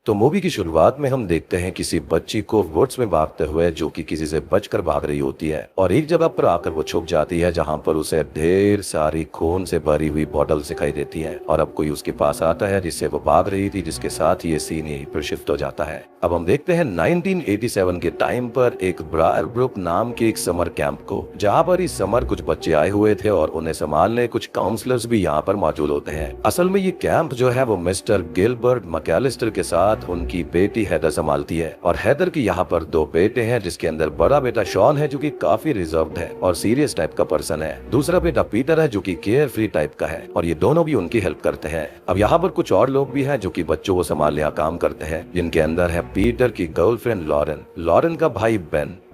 तो मूवी की शुरुआत में हम देखते हैं किसी बच्ची को वुड्स में भागते हुए जो कि किसी से बचकर भाग रही होती है और एक जगह पर आकर वो छुप जाती है जहां पर उसे ढेर सारी खून से भरी हुई बॉटल दिखाई देती है और अब कोई उसके पास आता है जिससे वो भाग रही थी, जिसके साथ ये सीन यहीं पर शिफ्ट हो जाता है। अब हम देखते हैं 1987 के टाइम पर एक ब्रायर ब्रुक नाम के एक समर कैंप को, जहाँ पर इस समर कुछ बच्चे आए हुए थे और उन्हें संभालने कुछ काउंसलर्स भी यहाँ पर मौजूद होते हैं। असल में ये कैंप जो है वो मिस्टर गिलबर्ट मैकेलिस्टर के साथ उनकी बेटी हेदर संभालती है और हेदर की यहाँ पर दो बेटे हैं, जिसके अंदर बड़ा बेटा शॉन है जो कि काफी रिजर्व्ड है और सीरियस टाइप का पर्सन है। दूसरा बेटा पीटर है जो कि केयर फ्री टाइप का है और ये दोनों भी उनकी हेल्प करते हैं। अब यहाँ पर कुछ और लोग भी हैं जो कि बच्चों को संभालने का काम करते हैं, जिनके अंदर है पीटर की गर्लफ्रेंड लॉरेन, लॉरेन का भाई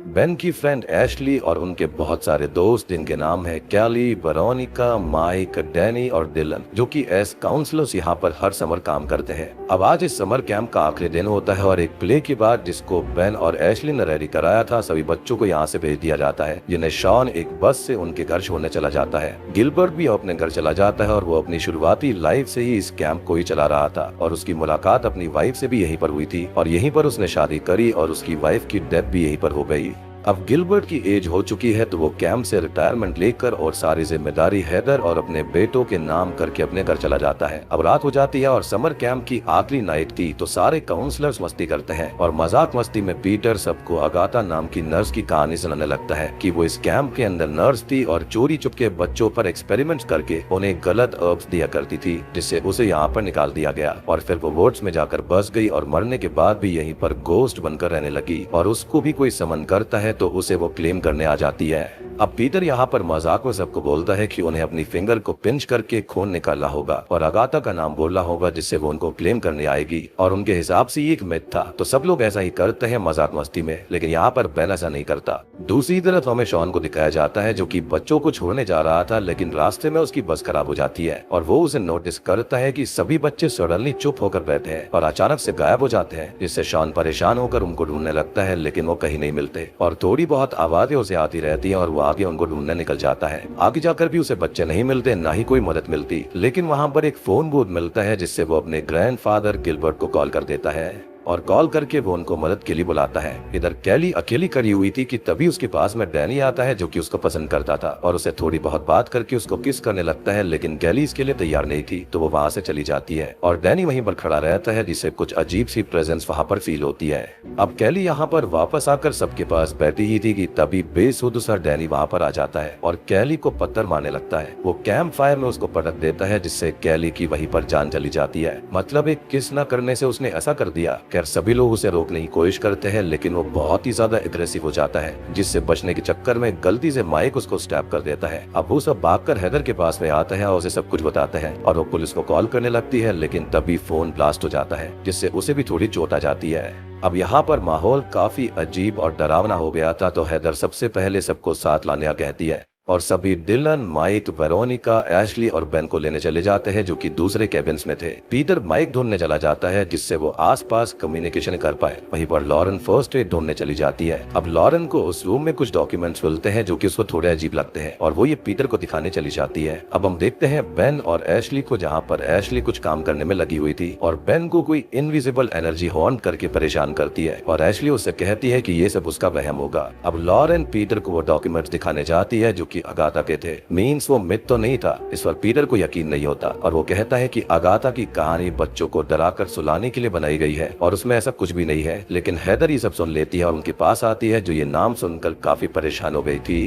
बेन की फ्रेंड एशली और उनके बहुत सारे दोस्त जिनके नाम है कैली, वेरोनिका, माइक, डैनी और डिलन, जो कि एस काउंसलर्स यहाँ पर हर समर काम करते हैं। अब आज इस समर कैंप का आखिरी दिन होता है और एक प्ले के बाद जिसको बेन और एशली ने रेडी कराया था, सभी बच्चों को यहाँ से भेज दिया जाता है, जिन्हें शॉन एक बस से उनके घर छोड़ने चला जाता है। गिलबर्ट भी अपने घर चला जाता है और वो अपनी शुरुआती लाइफ से ही इस कैंप को ही चला रहा था और उसकी मुलाकात अपनी वाइफ से भी यहीं पर हुई थी और यहीं पर उसने शादी करी और उसकी वाइफ की डेथ भी यहीं पर हो गई। अब गिलबर्ट की एज हो चुकी है तो वो कैंप से रिटायरमेंट लेकर और सारी जिम्मेदारी हेदर और अपने बेटों के नाम करके अपने घर चला जाता है। अब रात हो जाती है और समर कैंप की आखिरी नाइट थी तो सारे काउंसलर्स मस्ती करते हैं और मजाक मस्ती में पीटर सबको अगाथा नाम की नर्स की कहानी सुनाने लगता है कि वो इस कैंप के अंदर नर्स थी और चोरी चुपके बच्चों पर एक्सपेरिमेंट्स करके उन्हें गलत हर्ब्स दिया करती थी, जिससे उसे यहाँ पर निकाल दिया गया और फिर वो वुड्स में जाकर बस गई और मरने के बाद भी यहीं पर गोस्ट बनकर रहने लगी और उसको भी कोई समन करता है तो उसे वो क्लेम करने आ जाती है। अब पीटर यहाँ पर मजाक में सबको बोलता है कि उन्हें अपनी फिंगर को पिंच करके खून निकालना होगा और अगाथा का नाम बोलना होगा जिससे वो उनको क्लेम करने आएगी और उनके हिसाब से ये एक मिथ था तो सब लोग ऐसा ही करते हैं मजाक मस्ती में, लेकिन यहाँ पर बेन ऐसा नहीं करता। दूसरी तरफ हमें शॉन को दिखाया जाता है जो कि बच्चों को छोड़ने जा रहा था, लेकिन रास्ते में उसकी बस खराब हो जाती है और वो उसे नोटिस करता है कि सभी बच्चे सडनली चुप होकर बैठे हैं और अचानक से गायब हो जाते हैं, जिससे शॉन परेशान होकर उनको ढूंढने लगता है, लेकिन वो कहीं नहीं मिलते और थोड़ी बहुत आवाजें उसे आती रहती हैं और वो आगे उनको ढूंढने निकल जाता है। आगे जाकर भी उसे बच्चे नहीं मिलते, ना ही कोई मदद मिलती, लेकिन वहाँ पर एक फोन बूथ मिलता है जिससे वो अपने ग्रैंडफादर गिलबर्ट को कॉल कर देता है और कॉल करके वो उनको मदद के लिए बुलाता है। इधर कैली अकेली खड़ी हुई थी कि तभी उसके पास में डैनी आता है जो कि उसको पसंद करता था और उसे थोड़ी बहुत बात करके उसको किस करने लगता है, लेकिन कैली इसके लिए तैयार नहीं थी तो वो वहाँ से चली जाती है और डैनी वहीं पर खड़ा रहता है, जिससे कुछ अजीब सी प्रेजेंस वहाँ पर फील होती है। अब कैली यहाँ पर वापस आकर सबके पास बैठी ही थी कि तभी बेसुध सा डैनी वहाँ पर आ जाता है और कैली को पत्थर मारने लगता है। वो कैंप फायर में उसको पटक देता है जिससे कैली की वहीं पर जान चली जाती है। मतलब एक किस न करने से उसने ऐसा कर दिया। खैर सभी लोग उसे रोकने की कोशिश करते हैं, लेकिन वो बहुत ही ज्यादा एग्रेसिव हो जाता है, जिससे बचने के चक्कर में गलती से माइक उसको स्टैप कर देता है। अब वो सब भागकर हेदर के पास में आता है और उसे सब कुछ बताते हैं और वो पुलिस को कॉल करने लगती है, लेकिन तभी फोन ब्लास्ट हो जाता है जिससे उसे भी थोड़ी चोट आ जाती है। अब यहाँ पर माहौल काफी अजीब और डरावना हो गया था तो हेदर सबसे पहले सबको साथ लाने का कहती है और सभी डिलन, माइक, वेरोनिका, एशली और बेन को लेने चले जाते हैं जो कि दूसरे केबिन्स में थे। पीटर माइक ढूंढने चला जाता है जिससे वो आसपास कम्युनिकेशन कर पाए। वहीं पर लॉरेन फर्स्ट एड ढूंढने चली जाती है। अब लॉरेन को उस रूम में कुछ डॉक्यूमेंट्स मिलते हैं जो कि उसको थोड़े अजीब लगते हैं और वो ये पीटर को दिखाने चली जाती है। अब हम देखते हैं बेन और एशली को, जहाँ पर एशली कुछ काम करने में लगी हुई थी और बेन को कोई इनविजिबल एनर्जी हॉन्ट करके परेशान करती है और एशली उससे कहती है कि ये सब उसका वहम होगा। अब लॉरेन पीटर को वो डॉक्यूमेंट्स दिखाने जाती है जो कि अगाथा के थे। मीन्स वो मिथ तो नहीं था, इस पर पीटर को यकीन नहीं होता और वो कहता है कि अगाथा की कहानी बच्चों को डराकर सुलाने के लिए बनाई गई है और उसमें ऐसा कुछ भी नहीं है। लेकिन हेदर ये सब सुन लेती है और उनके पास आती है जो ये नाम सुनकर काफी परेशान हो गई थी।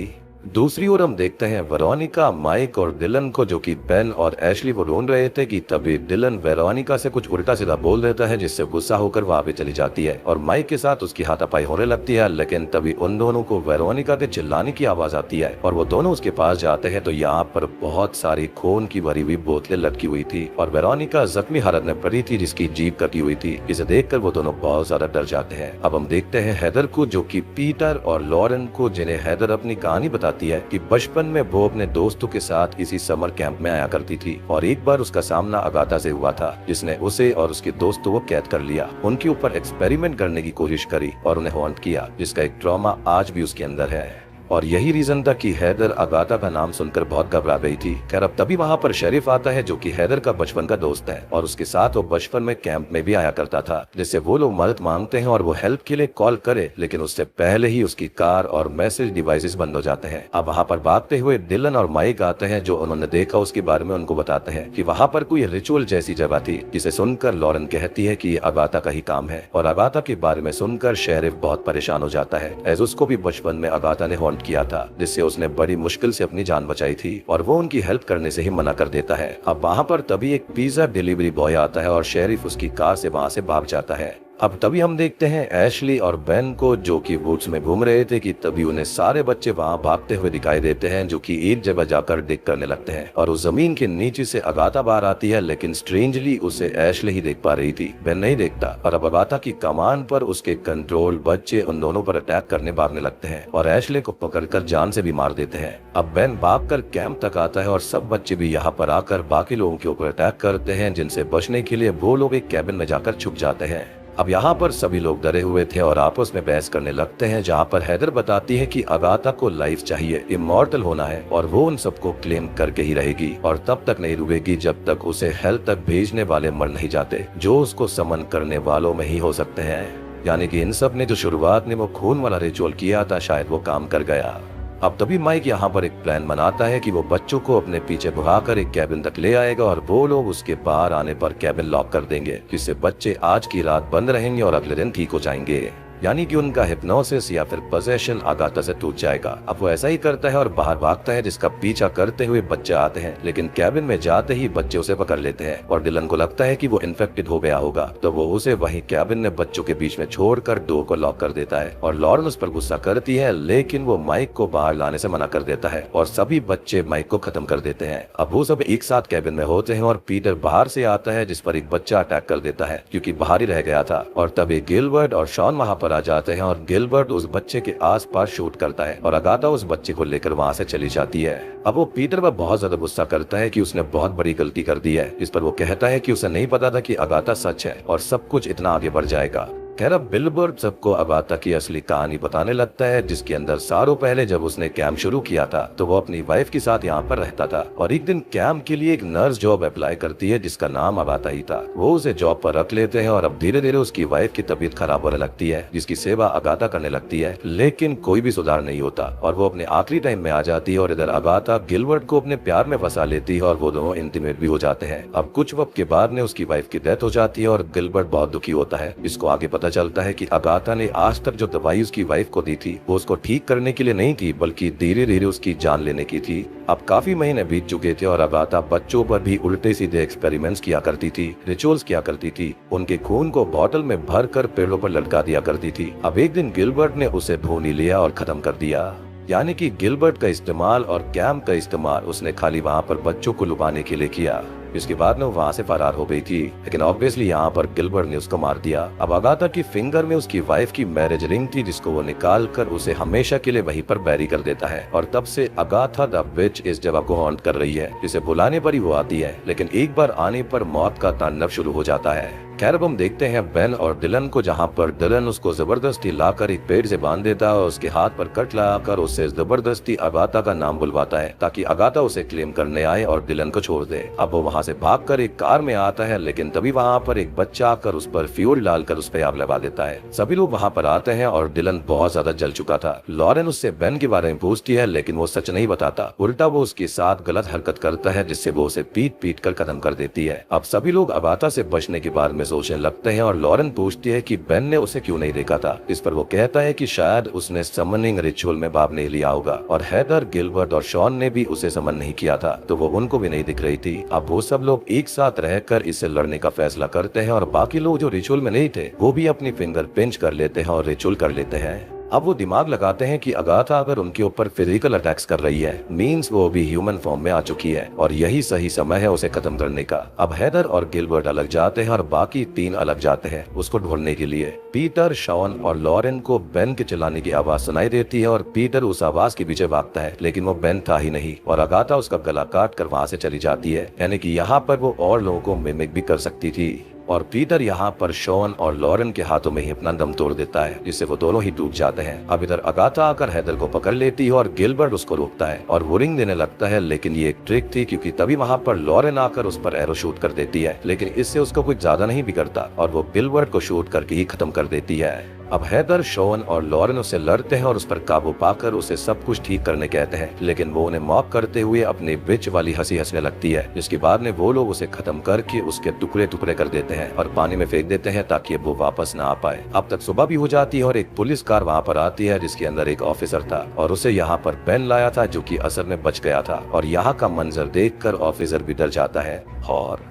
दूसरी ओर हम देखते हैं वेरोनिका, माइक और डिलन को, जो कि बेन और एशली वो ढूंढ रहे थे कि तभी डिलन वेरोनिका से कुछ उल्टा सीधा बोल देता है जिससे गुस्सा होकर वहां पे चली जाती है और माइक के साथ उसकी हाथापाई होने लगती है। लेकिन तभी उन दोनों को वेरोनिका के चिल्लाने की आवाज आती है और वो दोनों उसके पास जाते हैं तो यहाँ पर बहुत सारी खून की भरी हुई बोतलें लटकी हुई थी और वेरोनिका जख्मी हालत में पड़ी थी जिसकी जीभ कटी हुई थी। इसे देखकर वो दोनों बहुत ज्यादा डर जाते हैं। अब हम देखते हैं हेदर को, जो कि पीटर और लॉरेन को, जिन्हें हेदर अपनी कहानी बताती है कि बचपन में वो अपने दोस्तों के साथ इसी समर कैंप में आया करती थी और एक बार उसका सामना अगाथा से हुआ था जिसने उसे और उसके दोस्तों को कैद कर लिया, उनके ऊपर एक्सपेरिमेंट करने की कोशिश करी और उन्हें हॉन्ट किया, जिसका एक ट्रॉमा आज भी उसके अंदर है। और यही रीजन था कि हैदर अगाथा का नाम सुनकर बहुत घबरा गई थी। खैर अब तभी वहाँ पर शेरिफ आता है जो कि हैदर का बचपन का दोस्त है और उसके साथ वो बचपन में कैंप में भी आया करता था, जिससे वो लोग मदद मांगते हैं और वो हेल्प के लिए कॉल करे, लेकिन उससे पहले ही उसकी कार और मैसेज डिवाइसेस बंद हो जाते हैं। अब वहाँ पर भागते हुए डिलन और माइक आते हैं जो उन्होंने देखा उसके बारे में उनको बताते हैं कि वहाँ पर कोई रिचुअल जैसी जगह थी, जिसे सुनकर लॉरेन कहती है कि ये अगाथा का ही काम है। और अगाथा के बारे में सुनकर शेरिफ बहुत परेशान हो जाता है, एज उसको भी बचपन में अगाथा ने हॉन्ट किया था, जिससे उसने बड़ी मुश्किल से अपनी जान बचाई थी और वो उनकी हेल्प करने से ही मना कर देता है। अब वहाँ पर तभी एक पिज्जा डिलीवरी बॉय आता है और शेरिफ उसकी कार से वहाँ से भाग जाता है। अब तभी हम देखते हैं एशली और बेन को जो कि वुड्स में घूम रहे थे कि तभी उन्हें सारे बच्चे वहां भागते हुए दिखाई देते हैं, जो कि एक जगह जाकर डिग करने लगते हैं और उस जमीन के नीचे से अगाथा बाहर आती है, लेकिन स्ट्रेंजली उसे एशली ही देख पा रही थी, बेन नहीं देखता। और अब अगाथा की कमान पर उसके कंट्रोल बच्चे उन दोनों पर अटैक करने भागने लगते हैं और एशली को पकड़कर जान से भी मार देते हैं। अब बेन भागकर कैंप तक आता है और सब बच्चे भी यहाँ पर आकर बाकी लोगों के ऊपर अटैक करते हैं, जिनसे बचने के लिए वो लोग एक कैबिन में जाकर छुप जाते हैं। अब यहाँ पर सभी लोग डरे हुए थे और आपस में बहस करने लगते हैं, जहाँ पर हैदर बताती है कि अगाथा को लाइफ चाहिए, इमॉर्टल होना है और वो उन सबको क्लेम करके ही रहेगी और तब तक नहीं रुकेगी जब तक उसे हेल तक भेजने वाले मर नहीं जाते, जो उसको समन करने वालों में ही हो सकते हैं। यानी कि इन सब ने जो शुरुआत में वो खून वाला रिचुअल किया था, शायद वो काम कर गया। अब तभी माइक यहाँ पर एक प्लान बनाता है कि वो बच्चों को अपने पीछे भगाकर एक कैबिन तक ले आएगा और वो लोग उसके बाहर आने पर कैबिन लॉक कर देंगे, जिससे बच्चे आज की रात बंद रहेंगे और अगले दिन ठीक हो जाएंगे। यानी कि उनका हिप्नोसिस या फिर पोजेशन अगाथा से टूट जाएगा। अब वो ऐसा ही करता है और बाहर भागता है, जिसका पीछा करते हुए बच्चे आते हैं, लेकिन कैबिन में जाते ही बच्चे उसे पकड़ लेते हैं और डिलन को लगता है कि वो इन्फेक्टेड हो गया होगा, तो वो उसे वहीं कैबिन में बच्चों के बीच में छोड़कर डोर को लॉक कर देता है और लॉरेन उस पर गुस्सा करती है, लेकिन वो माइक को बाहर लाने से मना कर देता है और सभी बच्चे माइक को खत्म कर देते हैं। अब वो सब एक साथ कैबिन में होते हैं और पीटर बाहर से आता है, जिस पर एक बच्चा अटैक कर देता है क्योंकि बाहर ही रह गया था। और तभी गिलबर्ट और शॉन वहाँ पर आ जाते हैं और गिलबर्ट उस बच्चे के आसपास शूट करता है और अगाथा उस बच्चे को लेकर वहाँ से चली जाती है। अब वो पीटर पर बहुत ज्यादा गुस्सा करता है कि उसने बहुत बड़ी गलती कर दी है, इस पर वो कहता है कि उसे नहीं पता था कि अगाथा सच है और सब कुछ इतना आगे बढ़ जाएगा। खैर अब गिलबर्ट सबको अगाथा की असली कहानी बताने लगता है, जिसके अंदर सालों पहले जब उसने कैंप शुरू किया था तो वो अपनी वाइफ के साथ यहाँ पर रहता था और एक दिन कैंप के लिए एक नर्स जॉब अप्लाई करती है जिसका नाम अगाथा ही था। वो उसे जॉब पर रख लेते हैं और अब धीरे धीरे उसकी वाइफ की तबीयत खराब होने लगती है, जिसकी सेवा अगाथा करने लगती है, लेकिन कोई भी सुधार नहीं होता और वो अपने आखिरी टाइम में आ जाती है और इधर अगाथा गिलबर्ट को अपने प्यार में फंसा लेती है और वो दोनों इंटीमेट भी हो जाते हैं। अब कुछ वक्त के बाद में उसकी वाइफ की डेथ हो जाती है और गिलबर्ट बहुत दुखी होता है। इसको आगे पता चलता है कि अगाथा ने आज तक जो दवाई उसकी वाइफ को दी थी वो उसको ठीक करने के लिए नहीं थी, बल्कि धीरे धीरे उसकी जान लेने की थी। अब काफी महीने बीत चुके थे और अगाथा बच्चों पर भी उल्टे सीधे एक्सपेरिमेंट्स किया करती थी, रिचुअल्स किया करती थी, उनके खून को बोतल में भर कर पेड़ों पर लटका दिया करती थी। अब एक दिन गिलबर्ट ने उसे भून लिया और खत्म कर दिया। यानी कि गिलबर्ट का इस्तेमाल और कैंप का इस्तेमाल उसने खाली वहाँ पर बच्चों को लुभाने के लिए किया। इसके बाद में वो वहाँ से फरार हो गई थी, लेकिन ऑब्वियसली यहाँ पर गिलबर्ट ने उसको मार दिया। अब अगाथा की फिंगर में उसकी वाइफ की मैरिज रिंग थी, जिसको वो निकाल कर उसे हमेशा के लिए वहीं पर बैरी कर देता है और तब से अगाथा द विच इस जगह को हॉन्ट कर रही है, जिसे बुलाने पर ही वो आती है, लेकिन एक बार आने पर मौत का तांडव शुरू हो जाता है। खैर अब हम देखते हैं बेन और डिलन को, जहाँ पर डिलन उसको जबरदस्ती लाकर एक पेड़ से बांध देता है और उसके हाथ पर कट लगाकर उससे जबरदस्ती अगाथा का नाम बुलवाता है ताकि अगाथा उसे क्लेम करने आए और डिलन को छोड़ दे। अब वो वहाँ से भागकर एक कार में आता है, लेकिन तभी वहाँ पर एक बच्चा आकर उस पर फ्यूल डालकर उस पर आग लगा देता है। सभी लोग वहाँ पर आते हैं और डिलन बहुत ज्यादा जल चुका था। लॉरेन उससे बेन के बारे में पूछती है, लेकिन वो सच नहीं बताता, उल्टा वो उसके साथ गलत हरकत करता है, जिससे वो उसे पीट पीट कर खत्म कर देती है। अब सभी लोग अगाथा से बचने के बारे में सोचने लगते हैं और लॉरेन पूछती है कि बेन ने उसे क्यों नहीं देखा था। इस पर वो कहता है कि शायद उसने समनिंग रिचुअल में भाग नहीं लिया होगा और हैदर, गिलबर्ट और शॉन ने भी उसे समन नहीं किया था, तो वो उनको भी नहीं दिख रही थी। अब वो सब लोग एक साथ रहकर इससे लड़ने का फैसला करते हैं और बाकी लोग जो रिचुअल में नहीं थे वो भी अपनी फिंगर पिंच कर लेते हैं और रिचुअल कर लेते हैं। अब वो दिमाग लगाते हैं कि अगाथा अगर उनके ऊपर फिजिकल अटैक्स कर रही है, मींस वो भी ह्यूमन फॉर्म में आ चुकी है और यही सही समय है उसे खत्म करने का। अब हैदर और गिलबर्ट अलग जाते हैं और बाकी तीन अलग जाते हैं उसको ढूंढने के लिए। पीटर, शॉन और लॉरेन को बेन के चिल्लाने की आवाज सुनाई देती है और पीटर उस आवाज के पीछे भागता है, लेकिन वो बेन था ही नहीं और अगाथा उसका गला काट कर वहाँ से चली जाती है। यानी कि यहाँ पर वो और लोगों को मिमिक भी कर सकती थी। और पीटर यहाँ पर शॉन और लॉरेन के हाथों में ही अपना दम तोड़ देता है, जिससे वो दोनों ही डूब जाते हैं। अब इधर अगाथा आकर हैदर को पकड़ लेती है और गिलबर्ट उसको रोकता है और वो रिंग देने लगता है, लेकिन ये एक ट्रिक थी क्योंकि तभी वहाँ पर लॉरेन आकर उस पर एरो शूट कर देती है, लेकिन इससे उसको कुछ ज्यादा नहीं बिगड़ता और वो गिलबर्ट को शूट करके ही खत्म कर देती है। अब हैदर, शॉन और लॉरेन उससे लड़ते हैं और उस पर काबू पाकर उसे सब कुछ ठीक करने कहते हैं, लेकिन वो उन्हें मॉक करते हुए अपनी बिच वाली हंसी हंसने लगती है, जिसके बाद में वो लोग उसे खत्म करके उसके टुकड़े टुकड़े कर देते हैं और पानी में फेंक देते हैं ताकि वो वापस ना आ पाए। अब तक सुबह भी हो जाती है और एक पुलिस कार वहाँ पर आती है जिसके अंदर एक ऑफिसर था और उसे यहाँ पर पेन लाया था जो कि असल में बच गया था, और यहाँ का मंजर देखकर ऑफिसर भी डर जाता है। और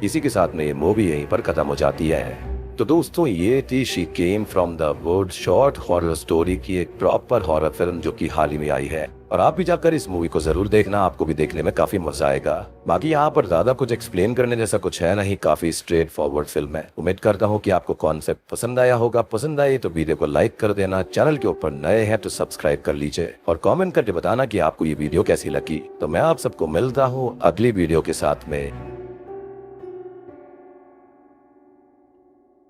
इसी के साथ में ये मूवी यहीं पर खत्म हो जाती है। तो दोस्तों, ये थी she came from the wood short horror story की एक प्रॉपर हॉरर फिल्म जो कि हाल ही में आई है, और आप भी जाकर इस मूवी को जरूर देखना, आपको भी देखने में काफी मजा आएगा। बाकी यहाँ पर ज्यादा कुछ एक्सप्लेन करने जैसा कुछ है नहीं, काफी स्ट्रेट फॉरवर्ड फिल्म है। उम्मीद करता हूँ कि आपको कॉन्सेप्ट पसंद आया होगा। पसंद आए तो वीडियो को लाइक कर देना, चैनल के ऊपर नए हैं तो सब्सक्राइब कर लीजिए और कॉमेंट करके बताना कि आपको ये वीडियो कैसी लगी। तो मैं आप सबको मिलता हूँ अगली वीडियो के साथ में।